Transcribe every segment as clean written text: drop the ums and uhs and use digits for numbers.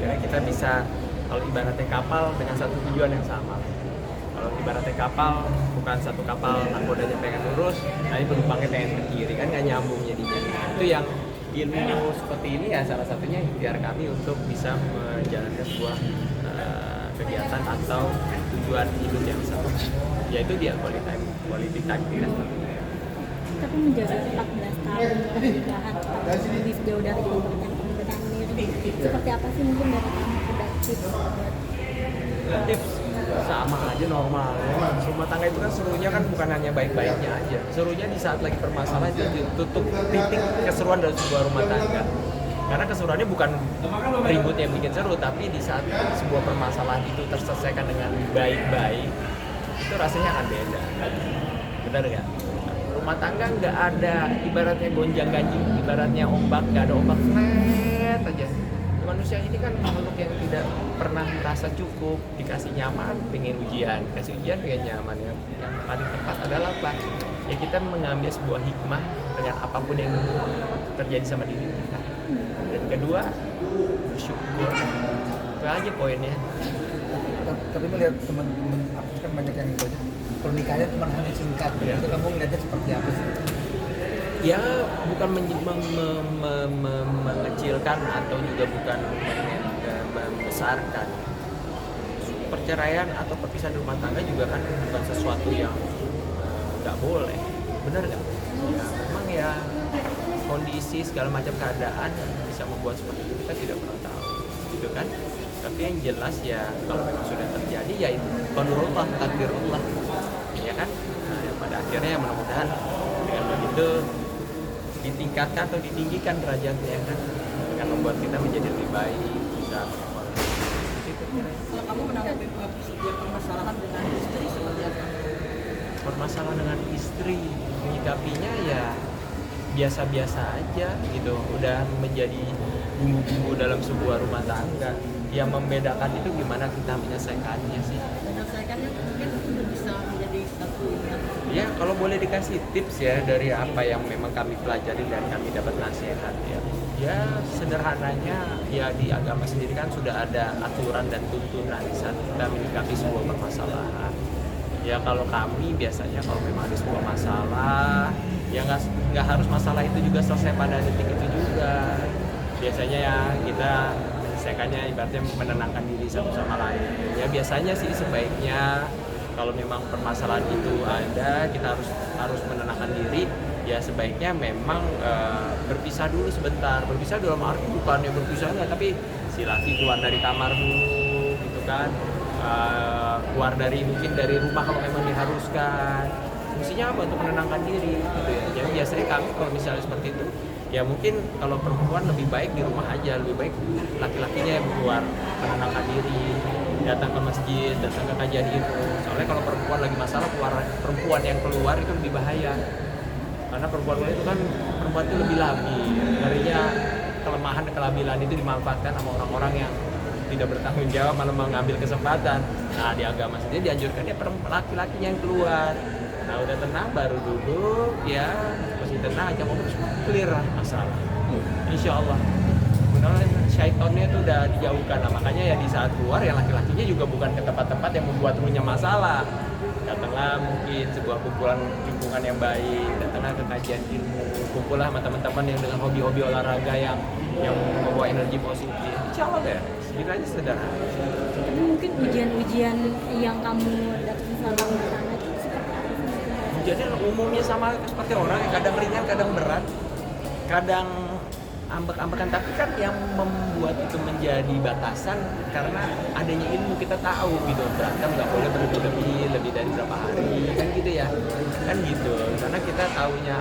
akhirnya kita bisa, kalau ibaratnya kapal dengan satu tujuan yang sama. Kalau ibaratnya kapal, bukan satu kapal nakodanya pengen lurus, nanti penumpangnya pengen ke kiri, kan nggak nyambung jadinya. Itu yang ilmu seperti ini ya salah satunya ikhtiar kami untuk bisa menjalankan sebuah kegiatan atau tujuan hidup yang sama, yaitu dia quality time kita. Tapi menjaga 14 tahun pernikahan lebih jauh dari pernikahan sendiri, seperti apa sih mungkin dari kamu ada tips? Tips sama aja normal ya. Rumah tangga itu kan serunya kan bukan hanya baik-baiknya aja, serunya di saat lagi permasalahan itu ditutup titik keseruan dari sebuah rumah tangga. Karena keseruannya bukan ribut yang bikin seru, tapi di saat sebuah permasalahan itu terselesaikan dengan baik-baik, itu rasanya akan beda. Benar nggak? Rumah tangga nggak ada ibaratnya gonjang-ganjing, ibaratnya ombak, nggak ada ombak, flat aja. Manusia ini kan makhluk yang tidak pernah merasa cukup, dikasih nyaman, pengen ujian, kasih ujian pengen nyaman. Yang paling tepat adalah apa? Ya kita mengambil sebuah hikmah dengan apapun yang terjadi sama diri kita. Dan kedua, bersyukur. Itu aja poinnya. Tapi melihat teman-teman aku kan banyak yang pernikahannya cuma hanya singkat. Ya. Itu kamu ngeliatnya seperti apa sih? Ya bukan mengecilkan atau juga bukan membesarkan. Perceraian atau perpisahan rumah tangga juga kan bukan sesuatu yang nggak boleh, benar nggak? Ya, memang ya kondisi segala macam keadaan bisa membuat seperti itu, kita tidak pernah tahu, gitu kan? Tapi yang jelas ya kalau memang sudah terjadi ya itu qadarullah, takdirullah, ya kan? Nah, pada akhirnya ya mudah-mudahan dengan begitu ditingkatkan atau ditinggikan derajatnya kan, akan membuat kita menjadi lebih baik, bisa itu kira. Kalau kamu menanggapi sebuah permasalahan dengan istri seperti apa? Permasalahan dengan istri, menyikapinya ya biasa-biasa aja gitu, udah menjadi bumbu-bumbu dalam sebuah rumah tangga. Yang membedakan itu gimana kita menyelesaikannya sih. Menyelesaikannya mungkin sudah bisa menjadi satu yang Ya kalau boleh dikasih tips ya dari apa yang memang kami pelajari dan kami dapat nasihat ya. Ya sederhananya ya di agama sendiri kan sudah ada aturan dan tuntunan saat kita menyikapi sebuah permasalahan. Ya kalau kami biasanya kalau memang ada sebuah masalah ya nggak harus masalah itu juga selesai pada detik itu juga. Biasanya ya kita menyelesaikannya ibaratnya menenangkan diri satu sama lain. Ya biasanya sih sebaiknya kalau memang permasalahan itu ada, kita harus menenangkan diri. Ya sebaiknya memang berpisah dulu sebentar. Berpisah dalam arti bukan ya berpisah enggak, tapi si laki keluar dari kamar dulu, gitu kan. Keluar dari mungkin dari rumah kalau memang diharuskan. Fungsinya apa? Untuk menenangkan diri, gitu ya. Jadi biasanya kami kalau misalnya seperti itu, ya mungkin kalau perempuan lebih baik di rumah aja, lebih baik laki-lakinya yang keluar menenangkan diri, datang ke masjid, datang ke kajian itu. Soalnya kalau perempuan lagi masalah, perempuan yang keluar itu lebih bahaya. Karena perempuan itu kan perempuan itu lebih labil. Darinya kelemahan kelabilan itu dimanfaatkan sama orang-orang yang tidak bertanggung jawab, malah mengambil kesempatan. Nah di agama sendiri dianjurkan ya laki-lakinya yang keluar. Nah udah tenang baru duduk ya, masih tenang aja ngobrol, clear lah masalah. Insya Allah. Mudah-mudahan syaitonnya itu udah dijauhkan. Nah, makanya ya di saat keluar ya laki-lakinya juga bukan ke tempat-tempat yang membuat runyam masalah. Datanglah mungkin sebuah kumpulan lingkungan yang baik, datanglah ke kajian ilmu, kumpullah sama teman-teman yang dengan hobi-hobi olahraga yang membawa energi positif. Insya Allah deh, segitu aja sederhana. Tapi mungkin ujian-ujian yang kamu dapat selama di sana itu seperti apa sih? Ujiannya umumnya sama seperti orang, kadang ringan, kadang berat, kadang ambek-ambekan, tapi kan yang membuat itu menjadi batasan karena adanya ilmu. Kita tahu gitu berantem nggak boleh berlebih lebih dari berapa hari kan gitu ya, kan gitu, karena kita tahunya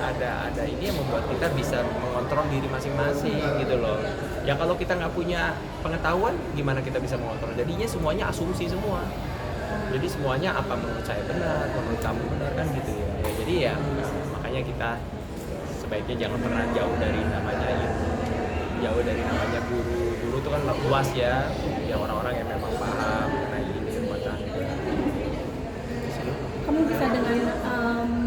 ada ini yang membuat kita bisa mengontrol diri masing-masing gitu loh. Ya kalau kita nggak punya pengetahuan gimana kita bisa mengontrol, jadinya semuanya asumsi semua, jadi semuanya apa menurut saya benar, menurut kamu benar kan gitu ya. Jadi ya makanya kita sebaiknya jangan pernah jauh dari namanya ilmu, jauh dari namanya guru. Guru itu kan luas ya orang-orang yang memang paham mengenai ini rumah tangga. Kamu bisa dengan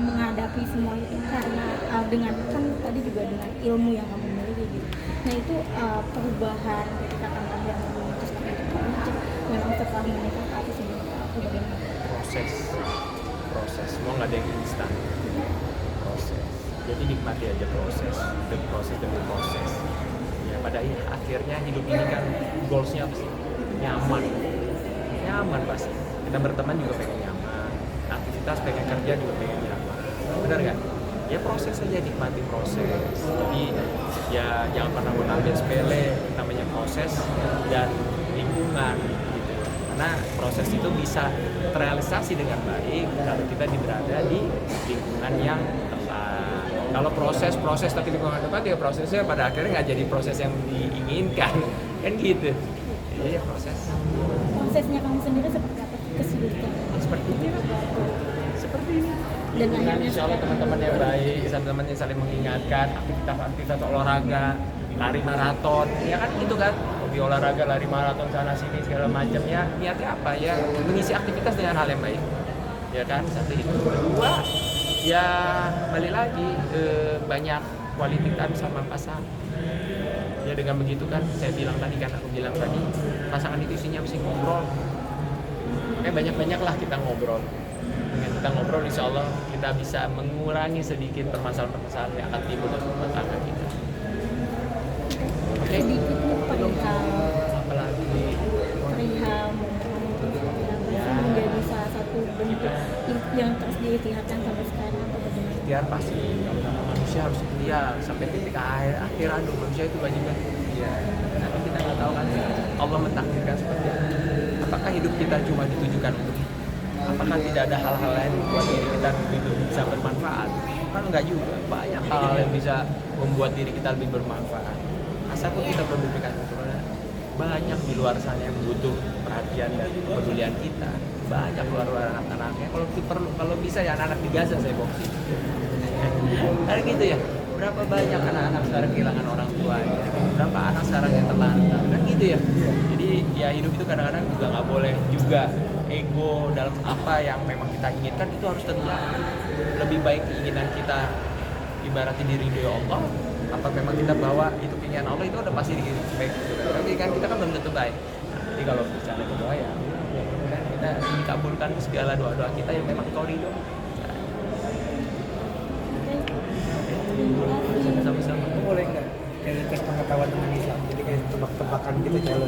menghadapi semua itu karena dengan kan tadi juga dengan ilmu yang kamu miliki gitu. Nah itu perubahan ketika kamu memang setelah menikah apa sih atau bagaimana? Proses semua nggak ada yang instan, proses, jadi nikmati aja proses demi proses ya. Pada akhirnya hidup ini kan goalsnya apa sih? Nyaman pasti. Kita berteman juga pengen nyaman, aktivitas pengen kerja juga pengen nyaman, benar nggak? Ya proses aja, nikmati proses. Jadi ya jangan pernah mengambil sepele namanya proses dan lingkungan gitu. Karena proses itu bisa terrealisasi dengan baik kalau kita berada di lingkungan yang tepat. Kalau proses tapi lingkungan tepat, ya prosesnya pada akhirnya nggak jadi proses yang diinginkan kan gitu. Iya proses. Prosesnya kamu sendiri seperti apa kesulitan? Seperti ini. Dan Dengan akhirnya insya Allah teman-teman yang baik, teman-teman yang saling mengingatkan, aktivitas olahraga, lari maraton, ya kan gitu kan, hobi olahraga, lari maraton sana sini segala macam ya. Niatnya apa ya? Mengisi aktivitas dengan hal yang baik, ya kan. Satu itu. Kedua, ya balik lagi banyak quality time sama pasangan. Ya dengan begitu kan, aku bilang tadi, pasangan itu isinya mesti ngobrol. Banyak-banyaklah kita ngobrol. Dengan kita ngobrol, insya Allah kita bisa mengurangi sedikit permasalahan-permasalahan yang akan timbul dalam rumah tangga kita. Oke? sedikitnya perihal Apalagi ya. Menjadi salah satu bentuk yang terus diikhtiarkan sampai sekarang atau bagaimana? ikhtiar pasti. Manusia harus ikhtiar sampai titik akhir aduh, manusia itu banyak kan. Iya. Tapi kita nggak tahu kan Allah mentakdirkan seperti apa. Apakah hidup kita cuma ditujukan untuk itu? Apakah tidak ada hal-hal lain buat diri kita lebih bisa bermanfaat? Kan enggak juga. Banyak hal yang bisa membuat diri kita lebih bermanfaat. Asalkan kita berpikir banyak di luar sana yang butuh perhatian dan kepedulian kita. Banyak luar anak-anaknya. Kalau bisa ya anak-anak di Gaza saya bawa sini. Karena gitu ya. Berapa banyak anak-anak sekarang kehilangan orang tuanya, berapa anak sekarang yang terlantar, kan gitu ya. Jadi ya hidup itu kadang-kadang juga nggak boleh juga ego dalam apa yang memang kita inginkan itu harus terjadi. Lebih baik keinginan kita ibaratnya diri Allah, apa memang kita bawa itu keinginan Allah itu udah pasti baik. Tapi kan kita kan belum tentu baik. Jadi kalau bicara itu doa ya, mudah-mudahan kita dikabulkan segala doa-doa kita yang memang kau ridho. Sama-sama. Boleh nggak kayak tes pengetahuan tentang Islam, jadi kayak tebak-tebakan gitu challenge